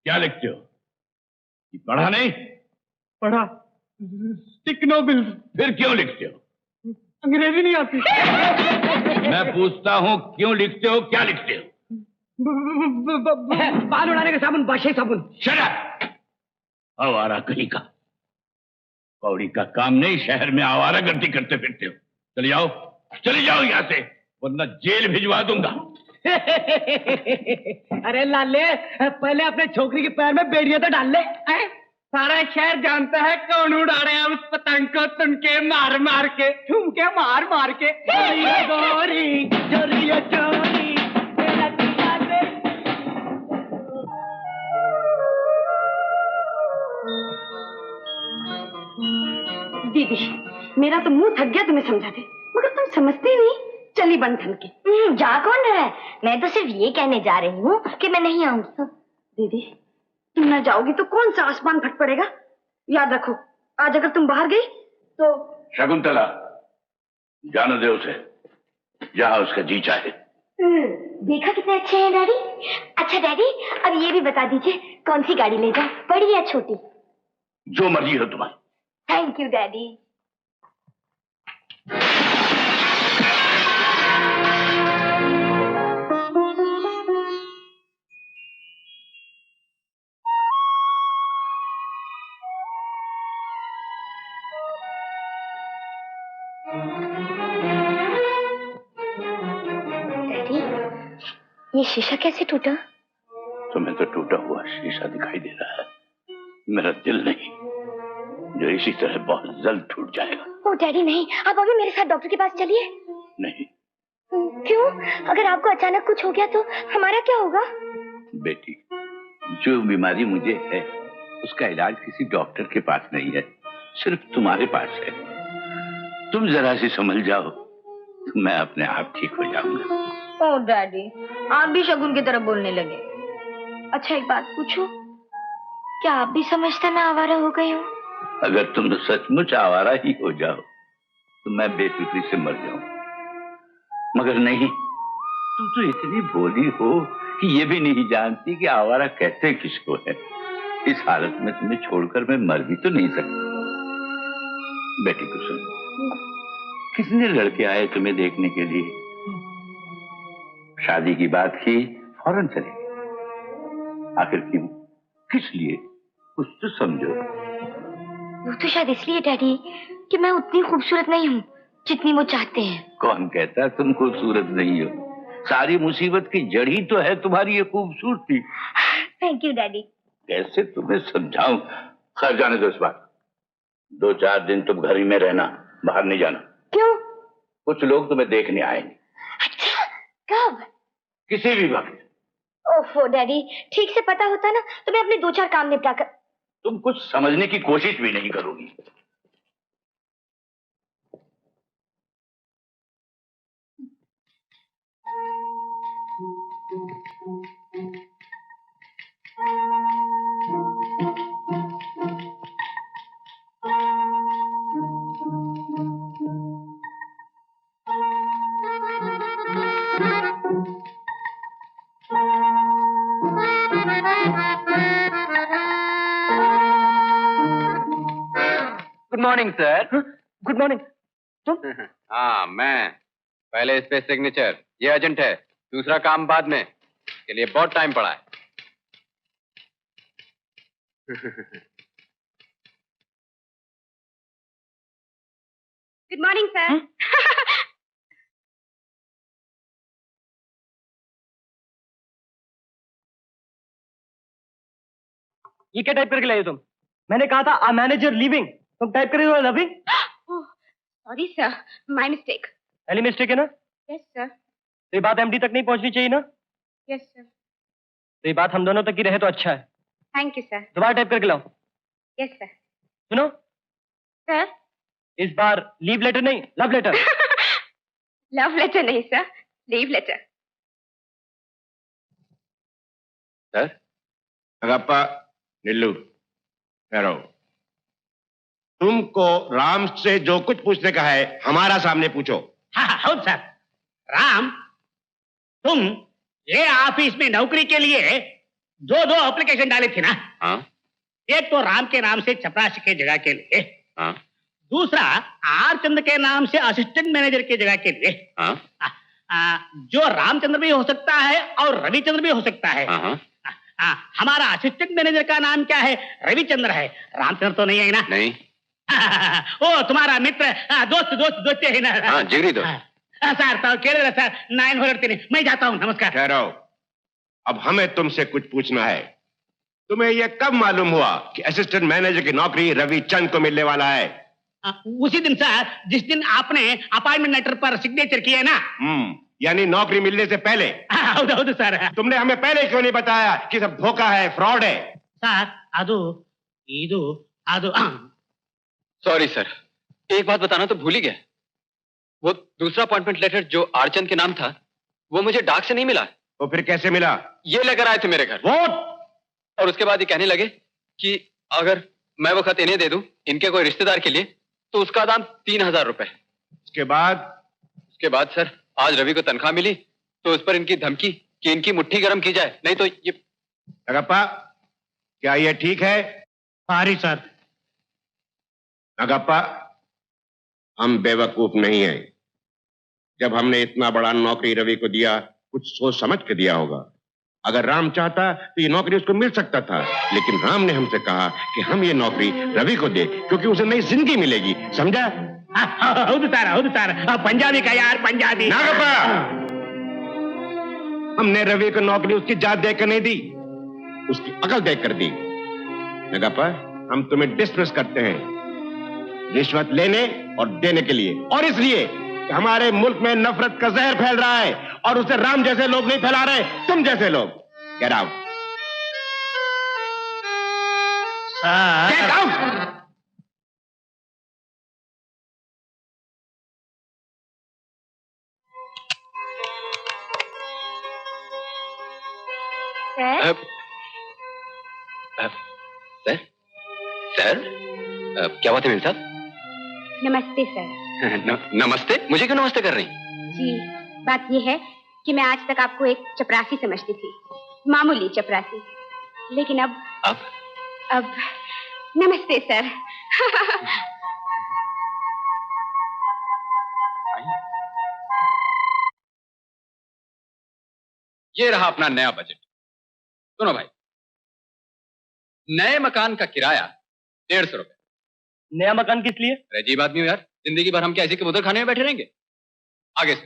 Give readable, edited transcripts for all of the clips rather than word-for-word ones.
क्या लिखते हो? ये पढ़ा नहीं? पढ़ा, टिकनोबिल। फिर क्यों लिखते हो? अंग्रेजी नहीं आती। मैं पूछता हूँ क्यों लिखते हो, क्या लिखते हो? बाल उड़ाने का साबुन, बादशाही साबुन। Shut up! आवारा कहीं का। कौड़ी का काम नहीं, शहर में आवारागर्दी करते फिरते हो। चले जाओ यहाँ से, वरना जेल भिजवा दूंगा। अरे लाले, पहले अपने छोकरी के पैर में बेड़ियां तो डाल ले। सारा शहर जानता है कौन उड़ा रहे हैं उस पतंग को, तुनके मार मार के, ठुमके मार मार के। गोरी चोरी चोरी दीदी, मेरा तो मुंह थक गया तुम्हें समझाते, मगर तुम समझते नहीं। चली बंधन के। जा कौन रहा है? मैं तो सिर्फ ये कहने जा रही हूँ कि मैं नहीं आऊंगी। दीदी, तुम ना जाओगी तो कौन सा आसमान फट पड़ेगा। याद रखो, आज अगर तुम बाहर गई तो। शकुंतला, जाने दे उसे, जहाँ उसका जी चाहे। देखा कितने अच्छे हैं डैडी। अच्छा डैडी, अब ये भी बता दीजिए कौन सी गाड़ी ले जाऊं, बड़ी या छोटी? जो मर्जी हो तुम्हारी। Thank you daddy. डैडी, ये शीशा कैसे टूटा? तुम्हें तो टूटा हुआ शीशा दिखाई दे रहा है, मेरा दिल नहीं, जो इसी तरह बहुत जल्द टूट जाएगा। ओ डैडी नहीं, आप अभी मेरे साथ डॉक्टर के पास चलिए। नहीं। क्यों? अगर आपको अचानक कुछ हो गया तो हमारा क्या होगा? बेटी, जो बीमारी मुझे है उसका इलाज किसी डॉक्टर के पास नहीं है, सिर्फ तुम्हारे पास है। तुम जरा सी समझ जाओ तो मैं अपने आप ठीक हो जाऊंगा। ओ डैडी, आप भी शगुन की तरह बोलने लगे। अच्छा एक बात पूछूं, क्या आप भी समझते मैं आवारा हो गई हूँ? अगर तुम सचमुच आवारा ही हो जाओ तो मैं बेफिक्री से मर जाऊं, मगर नहीं, तुम तो इतनी भोली हो कि ये भी नहीं जानती कि आवारा कहते किसको है। इस हालत में तुम्हें छोड़कर मैं मर भी तो नहीं सकता। बेटी कुसुम, कितने लड़के आए तुम्हें देखने के लिए, शादी की बात की फौरन चले गए। आखिर क्यों, किस लिए, कुछ तो समझो। वो तो शायद इसलिए डैडी कि मैं उतनी खूबसूरत नहीं हूँ जितनी वो चाहते हैं। कौन कहता तुम खूबसूरत नहीं हो? सारी मुसीबत की जड़ ही तो है तुम्हारी ये खूबसूरती। Thank you daddy. कैसे तुम्हें समझाऊं? खैर जाने दो इस बात। 2-4 दिन तुम घर ही में रहना, बाहर नहीं जाना। क्यों? कुछ लोग तुम्हें देखने आएंगे। अच्छा, कब? किसी भी वक्त। ओफो डैडी, ठीक से पता होता ना तो मैं अपने 2-4 काम निपटा कर। तुम कुछ समझने की कोशिश भी नहीं करोगी। Good morning sir. Good morning. तुम? हाँ मैं। पहले इस पे सिग्नेचर, ये अर्जेंट है, दूसरा काम बाद में, के लिए बहुत टाइम पड़ा है। Good morning sir. ये क्या टाइप करके लाई हो तुम? मैंने कहा था आ मैनेजर लिविंग, तुम टाइप कर रहे हो loving. Sorry sir, my mistake. पहली मिस्टेक है ना? Yes sir. तो ये बात एमडी तक नहीं पहुंचनी चाहिए ना? Yes sir. तो ये बात हम दोनों तक ही रहे तो अच्छा है। Thank you sir. दोबारा टाइप करके लाओ। Yes sir. सुनो सर, इस बार लीव लेटर नहीं, लव लेटर। लव लेटर नहीं sir, leave letter. Sir Rangappa, निल्लू, ठहरो। तुमको राम से जो कुछ पूछने का है हमारा सामने पूछो। हाँ सर। राम, तुम ये ऑफिस में नौकरी के लिए दो दो एप्लीकेशन डाली थी ना। हाँ एक तो राम के नाम से चपरासी के जगह के लिए, हाँ दूसरा आर चंद्र के नाम से असिस्टेंट मैनेजर की जगह के लिए। हाँ जो रामचंद्र भी हो सकता है और रविचंद्र भी हो सकता है। हाँ हमारा असिस्टेंट मैनेजर का नाम क्या है? रविचंद्र है, रामचंद्र तो नहीं है ना? नहीं। ओ तुम्हारा मित्र, दोस्त दोस्त दोस्त है ना? हाँ जिगरी दोस्त। सर तो केरल सर 903, मैं जाता हूँ, नमस्कार। ठहरो, अब हमें तुमसे कुछ पूछना है। तुम्हें यह कब मालूम हुआ कि असिस्टेंट मैनेजर की नौकरी रविचंद को मिलने वाला है? उसी दिन सर, जिस दिन आपने अपॉइंटमेंट लेटर पर सिग्नेचर किया ना। यानी नौकरी मिलने से पहले? हौದು हौದು सर। तुमने हमें पहले क्यों नहीं बताया कि सब धोखा है, फ्रॉड है? सर ಅದು ಇದು ಅದು सॉरी सर, एक बात बताना तो भूल ही गया। वो दूसरा अपॉइंटमेंट लेटर जो आरचंद के नाम था, वो मुझे डाक से नहीं मिला। तो फिर कैसे मिला? ये लेकर आए थे मेरे घर। वो और उसके बाद ये कहने लगे कि अगर मैं वो खत इन्हें दे दूं, इनके कोई रिश्तेदार के लिए, तो उसका दाम 3000 रुपए। उसके बाद सर, आज रवि को तनख्वाह मिली तो उस पर इनकी धमकी कि इनकी मुट्ठी गर्म की जाए, नहीं तो ये। नगप्पा, क्या ये ठीक है? Sorry sir. नगप्पा, हम बेवकूफ नहीं हैं। जब हमने इतना बड़ा नौकरी रवि को दिया, कुछ सोच समझ के दिया होगा। अगर राम चाहता तो ये नौकरी उसको मिल सकता था, लेकिन राम ने हमसे कहा कि हम ये नौकरी रवि को दे, क्योंकि उसे नई जिंदगी मिलेगी, समझा? ಹೌದು ಸರ್, पंजाबी का यार, पंजाबी। नागप्पा, हमने रवि को नौकरी उसकी जात देकर नहीं दी, उसकी अकल देकर दी। नगप्पा, हम तुम्हें डिसमिस करते हैं रिश्वत लेने और देने के लिए, और इसलिए कि हमारे मुल्क में नफरत का जहर फैल रहा है और उसे राम जैसे लोग नहीं फैला रहे, तुम जैसे लोग। Get out. Get out. Sir sir, क्या बात है मेरे साथ? नमस्ते सर। नमस्ते? मुझे क्यों नमस्ते कर रही? जी, बात यह है कि मैं आज तक आपको एक चपरासी समझती थी, मामूली चपरासी, लेकिन अब नमस्ते सर। ये रहा अपना नया बजट। सुनो भाई, नए मकान का किराया 150 रुपए। नया मकान किस लिए? अजीब आदमी हो यार, जिंदगी भर हम क्या ऐसे के उधर खाने में बैठे रहेंगे? आगे से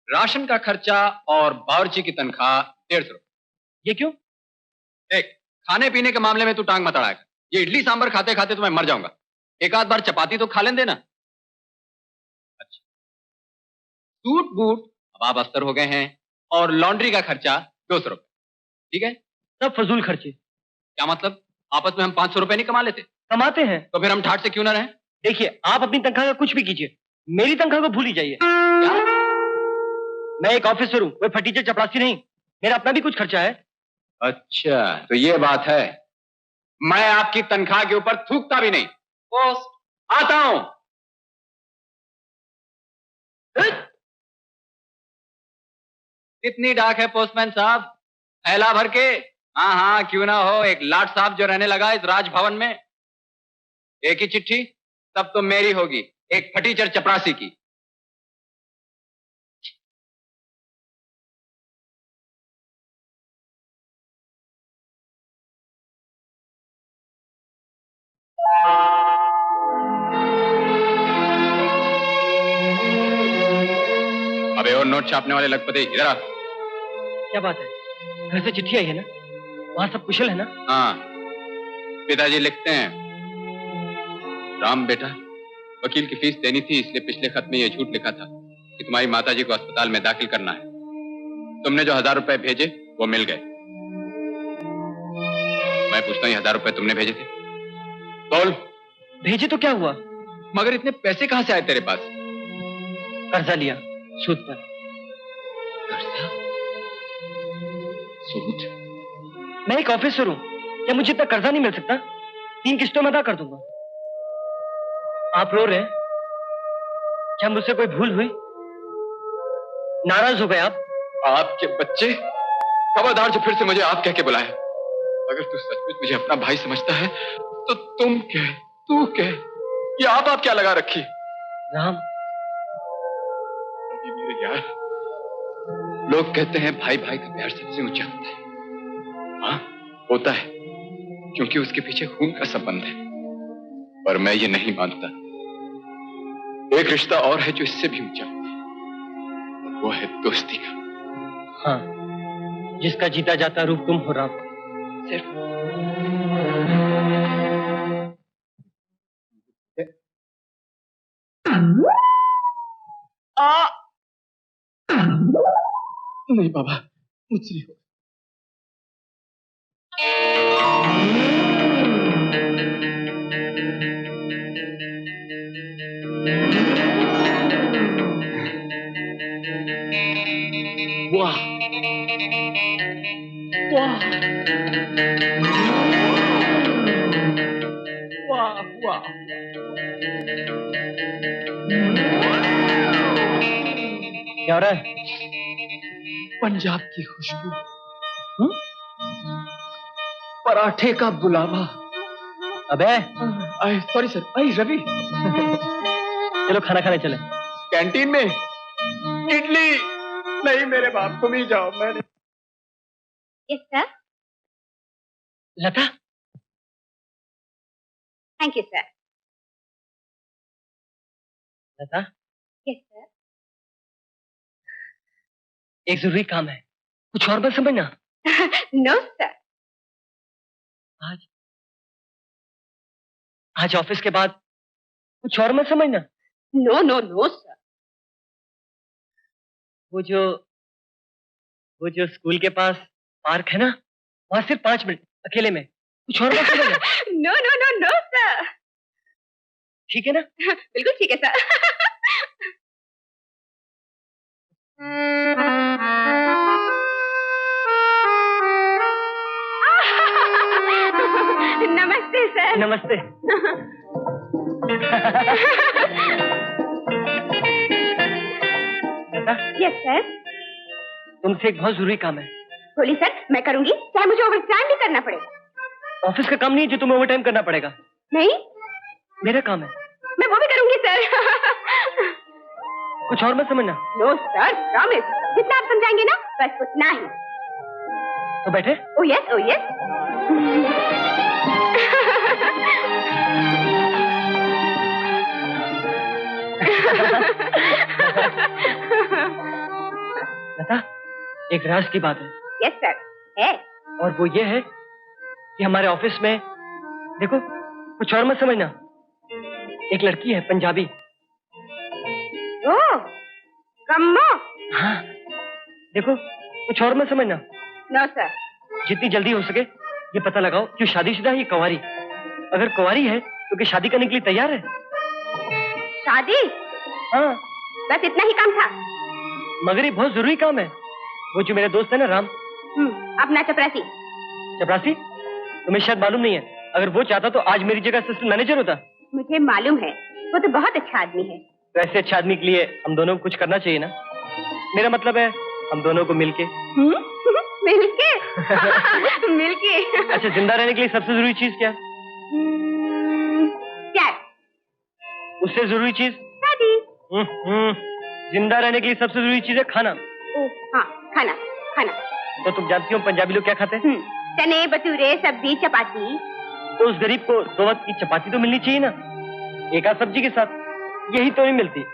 राशन का खर्चा और बावर्ची की तनख्वाह 150 रुपए। ये क्यों? देख, खाने पीने के मामले में तू टांग मत अड़ाएगा। ये इडली सांभर खाते खाते तो मैं मर जाऊंगा, एक आध बार चपाती तो खा लें देना। अच्छा, सूट बूट अब अस्तर हो गए हैं, और लॉन्ड्री का खर्चा 200 रुपए। ठीक है? सब फजूल खर्चे। क्या मतलब? आपस में हम 500 रुपए नहीं कमा लेते? कमाते हैं। तो फिर हम ठाट से क्यों ना रहें? देखिए, आप अपनी तनख्वाह का कुछ भी कीजिए, मेरी तनख्वाह को भूल ही जाइए। क्या? मैं एक ऑफिसर हूँ, कोई फटीचर चपरासी नहीं। मेरा अपना भी कुछ खर्चा है। अच्छा, तो ये बात है। मैं आपकी तनख्वाह के ऊपर थूकता भी नहीं। पोस्ट आता हूं। कितनी डाक है पोस्टमैन साहब? थैला भर के? हाँ हाँ, क्यों ना हो। एक लाट साहब जो रहने लगा इस राजभवन में। एक ही चिट्ठी, तब तो मेरी होगी, एक फटीचर चपरासी की। अबे और नोट छापने वाले लखपति, इधर आ। क्या बात है? घर से चिट्ठी आई है ना? वहां सब कुशल है ना? हाँ, पिताजी लिखते हैं, राम बेटा, वकील की फीस देनी थी, इसलिए पिछले खत में यह झूठ लिखा था कि तुम्हारी माताजी को अस्पताल में दाखिल करना है। तुमने जो 1000 रुपए भेजे वो मिल गए। मैं पूछता हूँ, 1000 रुपए तुमने भेजे थे? बोल। भेजे तो क्या हुआ? मगर इतने पैसे कहां से आए तेरे पास? कर्जा लिया, सूद पर। कर्जा? सूद? मैं एक ऑफिसर हूँ, क्या मुझे इतना कर्जा नहीं मिल सकता? 3 किस्तों में अदा कर दूंगा। आप रो रहे हैं? क्या मुझसे कोई भूल हुई? नाराज हो गए आप? आपके बच्चे खबरदार जो फिर से मुझे आप कह के बुलाया। अगर तू सचमुच मुझे अपना भाई समझता है तो तुम कह, तू कह, ये आप क्या लगा रखी? राम, अभी मेरे यार, लोग कहते हैं भाई भाई का प्यार सबसे ऊंचा होता है। हाँ, होता है, क्योंकि उसके पीछे खून का संबंध है। पर मैं ये नहीं मानता। एक रिश्ता और है जो इससे भी ऊंचा होता है, और वो है दोस्ती का। हाँ, जिसका जीता जाता रूप तुम हो राम। सिर्फ नहीं बाबा, मुझसे नहीं होगा। वाह वाह वाह वाह, क्या हो रहा है? पंजाब की खुशबू, पराठे का बुलावा। अबे सॉरी सर, रवि। चलो खाना खाने चले। कैंटीन में इडली नहीं, मेरे बाप तुम ही जाओ। मैं yes sir. Lata, thank you sir. Lata, yes sir. एक जरूरी काम है, कुछ और मत समझना। No sir. आज ऑफिस के बाद कुछ और मत समझना। No no no sir. वो जो स्कूल के पास पार्क है ना, वहां सिर्फ 5 मिनट अकेले में, कुछ और मत समझना। No no no no sir. ठीक है ना? बिल्कुल ठीक है सर। नमस्ते सर। नमस्ते। लता, यस सर। तुमसे एक बहुत जरूरी काम है। बोलिए सर, मैं करूंगी, चाहे मुझे ओवर टाइम भी करना पड़े। ऑफिस का काम नहीं है जो तुम्हें ओवर टाइम करना पड़ेगा। नहीं, मेरा काम है, मैं वो भी करूंगी सर। कुछ और मत समझना। No sir, promise. जितना आप समझाएंगे ना, बस उतना ही। तो बैठे। ओ यस, ओ यस। लता, एक राज की बात है। यस सर, है। और वो ये है कि हमारे ऑफिस में, देखो कुछ और मत समझना, एक लड़की है पंजाबी। ओ, कम्मो। हाँ, देखो कुछ और मत समझना। No sir. जितनी जल्दी हो सके ये पता लगाओ कि शादीशुदा है या कुंवारी। अगर कुंवारी है तो क्या शादी करने के लिए तैयार है? शादी? हाँ। बस इतना ही काम था। मगर ये बहुत जरूरी काम है। वो जो मेरे दोस्त है ना राम, अपना चपरासी। चपरासी? तुम्हें शायद मालूम नहीं है, अगर वो चाहता तो आज मेरी जगह असिस्टेंट मैनेजर होता। मुझे मालूम है, वो तो बहुत अच्छा आदमी है। तो ऐसे अच्छे आदमी के लिए हम दोनों को कुछ करना चाहिए ना। मेरा मतलब है हम दोनों को मिलके। मिलके? मिलके। अच्छा, जिंदा रहने के लिए सबसे जरूरी चीज क्या? क्या? उससे जरूरी चीज? शादी। जिंदा रहने के लिए सबसे जरूरी चीज है खाना। ओ हाँ, खाना। खाना तो तुम जानती हो पंजाबी लोग क्या खाते हैं? चने, भटूरे, सब्जी, चपाती। तो उस गरीब को 2 वक्त की चपाती तो मिलनी चाहिए ना, एक आध सब्जी के साथ। यही तो नहीं मिलती।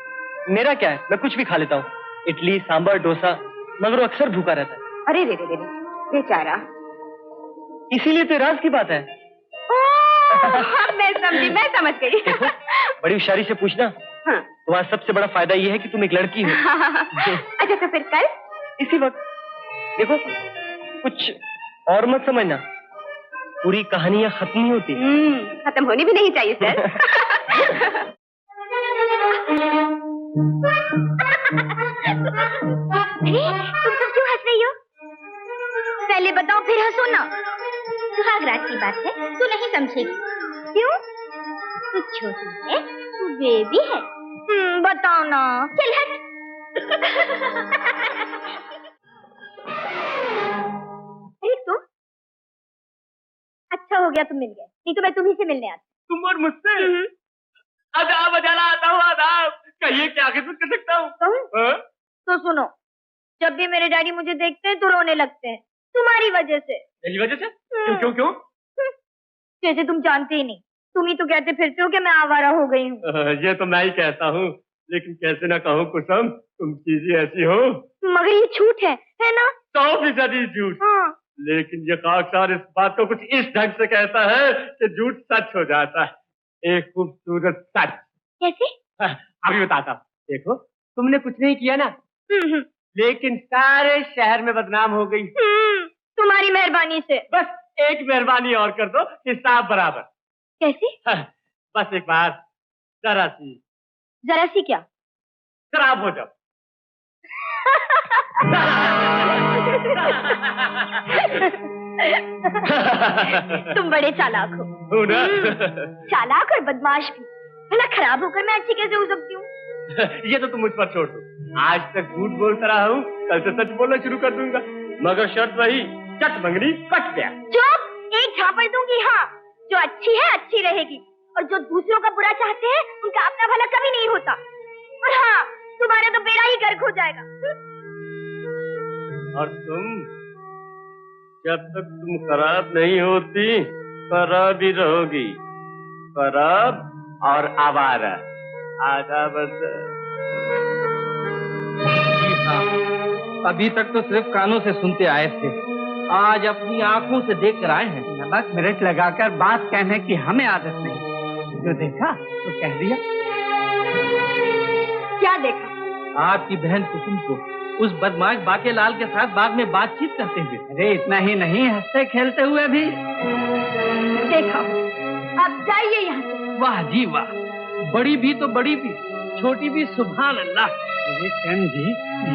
मेरा क्या है, मैं कुछ भी खा लेता हूँ, इडली, सांभर, डोसा, मगर वो अक्सर भूखा रहता है। अरे रे रे रे, बेचारा। इसीलिए तो राज की बात है। मैं समझी, मैं समझ गई। देखो, बड़ी होशियारी से पूछना। हाँ। तुम्हारा सबसे बड़ा फायदा ये है कि तुम एक लड़की हो। अच्छा, तो फिर कल इसी वक्त। देखो, कुछ और मत समझना, पूरी कहानियां खत्म नहीं होती। खत्म होनी भी नहीं चाहिए सर। तुम सब क्यों हंस रही हो? पहले बताओ फिर हंसो ना। सुहागरात की बात है, तू नहीं समझेगी। क्यों? तू छोटी है, तू बेबी है। बताओ ना। चल हट। हो गया तुम मिल गए, नहीं तो मैं तुम्ही से मिलने आती। तुम और मुझसे? आदाब अजाला आता हूँ, आदाब। कहिए क्या खिदमत कर सकता हूँ? हाँ? तो सुनो, जब भी मेरे डैडी मुझे देखते हैं तो रोने लगते हैं, तुम्हारी वजह से। मेरी वजह से? क्यों क्यों क्यों? जैसे तुम जानते ही नहीं, तुम ही तो कहते फिरते हो कि मैं आवारा हो गई हूँ। ये तो मैं ही कहता हूँ, लेकिन कैसे ना कहूँ कुसुम, तुम चीजें ऐसी हो। मगर ये झूठ है ना? 100% झूठ। हाँ। लेकिन ये खाकसार इस बात को कुछ इस ढंग से कहता है कि झूठ सच हो जाता है। एक खूबसूरत सच। कैसे? अभी बताता हूँ। देखो, तुमने कुछ नहीं किया ना, लेकिन सारे शहर में बदनाम हो गई। तुम्हारी मेहरबानी से। बस एक मेहरबानी और कर दो, हिसाब बराबर। कैसे? बस एक बार जरा सी क्या? खराब हो जाओ। तुम बड़े चालाक हो ना? चालाक और बदमाश भी। भला खराब होकर मैं अच्छी कैसे हो सकती हूँ? ये तो तुम मुझ पर छोड़ दो। आज तक झूठ बोलता रहा हूँ, कल से सच बोलना शुरू कर दूंगा, मगर शर्त वही, चट मंगनी पट गया। चुप! एक झापड़ दूंगी। हाँ, जो अच्छी है अच्छी रहेगी, और जो दूसरों का बुरा चाहते हैं उनका अपना भला कभी नहीं होता। और हाँ, तुम्हारा तो बेड़ा ही गर्क हो जाएगा। और तुम, जब तक तुम खराब नहीं होती, खराब ही रहोगी। खराब और आवारा। आधा बस। अभी तक तो सिर्फ कानों से सुनते आए थे, आज अपनी आंखों से देख कर आए हैं। नमक मिर्च लगाकर बात कहने की हमें आदत नहीं। जो देखा तो कह दिया। क्या देखा? आपकी बहन कुसुम को उस बदमाश बाकेलाल के साथ बाग में बातचीत करते हुए। अरे इतना ही नहीं, हंसते खेलते हुए भी देखा। अब जाइए यहाँ से। वाह जी वाह, बड़ी भी तो बड़ी भी, छोटी भी, सुभान अल्लाह। लेकिन जी,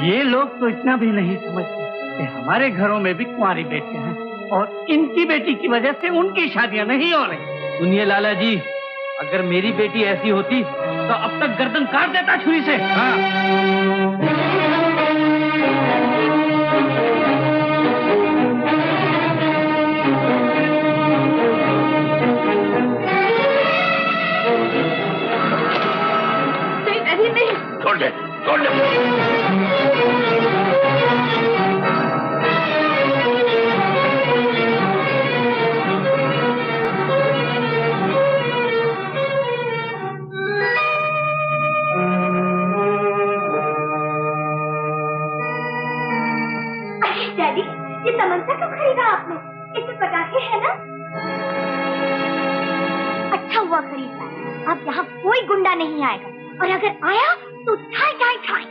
ये लोग तो इतना भी नहीं समझते कि हमारे घरों में भी कुंवारी बेटियां हैं, और इनकी बेटी की वजह से उनकी शादियां नहीं हो रही। सुनिए लाला जी, अगर मेरी बेटी ऐसी होती तो अब तक गर्दन काट देता छुरी से। हाँ। छोड़ दे, छोड़ दे। डैडी, ये तमंचा क्यों खरीदा आपने? इसमें पटाखे हैं ना? अच्छा हुआ खरीदा। अब यहाँ कोई गुंडा नहीं आएगा, और अगर आया तो ठाई ठाई ठाई।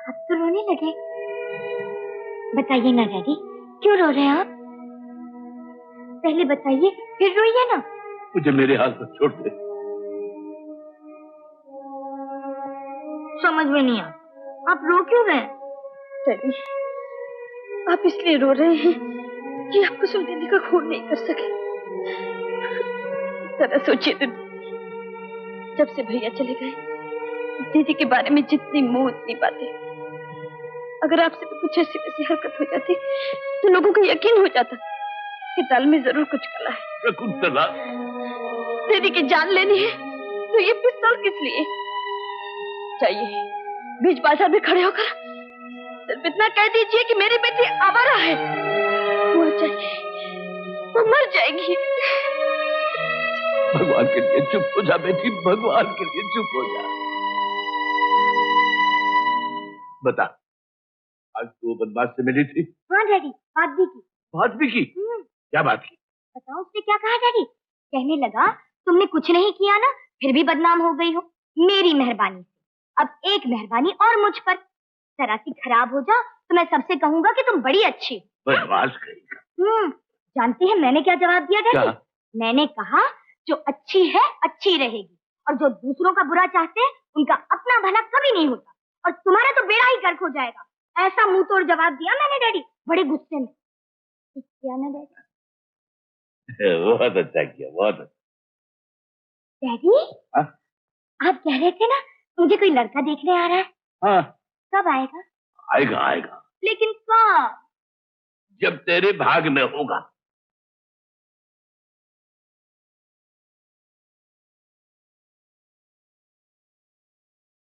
अब तो रोने लगे। बताइए ना डैडी, क्यों रो रहे हैं आप? पहले बताइए, फिर रोइए ना। मुझे मेरे हाल पर छोड़ दे। समझ में नहीं आता, आप रो क्यों रहे हैं? डैडी, आप इसलिए रो रहे हैं कि आप कुसुम दीदी का खून नहीं कर सके। जरा सोचिए दीदी, जब से भैया चले गए, दीदी के बारे में जितनी मुंह उतनी बातें। अगर आपसे भी कुछ ऐसी वैसी हरकत हो जाती तो लोगों को यकीन हो जाता कि दाल में जरूर कुछ कला है। शकुंतला, दीदी की जान लेनी है तो ये पिस्तौल किस लिए? चाहिए बीच बाजार में खड़े होकर सिर्फ इतना कह दीजिए कि मेरी बेटी आवारा है, मर जाएगी, वो मर जाएगी। भगवान के लिए चुप हो जा बेटी, भगवान के लिए चुप हो जा। बता, आज तू बदमाश से मिली थी? हाँ डैडी, बात भी की। बात भी की? क्या बात की? बताओ उसने क्या कहा डैडी? कहने लगा तुमने कुछ नहीं किया ना, फिर भी बदनाम हो गई हो मेरी मेहरबानी से। अब एक मेहरबानी और मुझ पर, जरा सी खराब हो जा तो मैं सबसे कहूंगा कि तुम बड़ी अच्छी हो। बदमाश कहीं। जानते हैं मैंने क्या जवाब दिया डैडी? क्या? मैंने कहा जो अच्छी है अच्छी रहेगी, और जो दूसरों का बुरा चाहते हैं उनका अपना भला कभी नहीं होता, और तुम्हारा तो बेड़ा ही गर्क हो जाएगा। ऐसा मुंह तोड़ जवाब दिया मैंने डैडी, बड़े गुस्से में। ठीक किया ना डैडी? बहुत अच्छा किया, बहुत अच्छा। डैडी, हाँ? आप कह रहे थे ना मुझे कोई लड़का देखने आ रहा है, हाँ, कब आएगा? आएगा आएगा, लेकिन कब? जब तेरे भाग में होगा।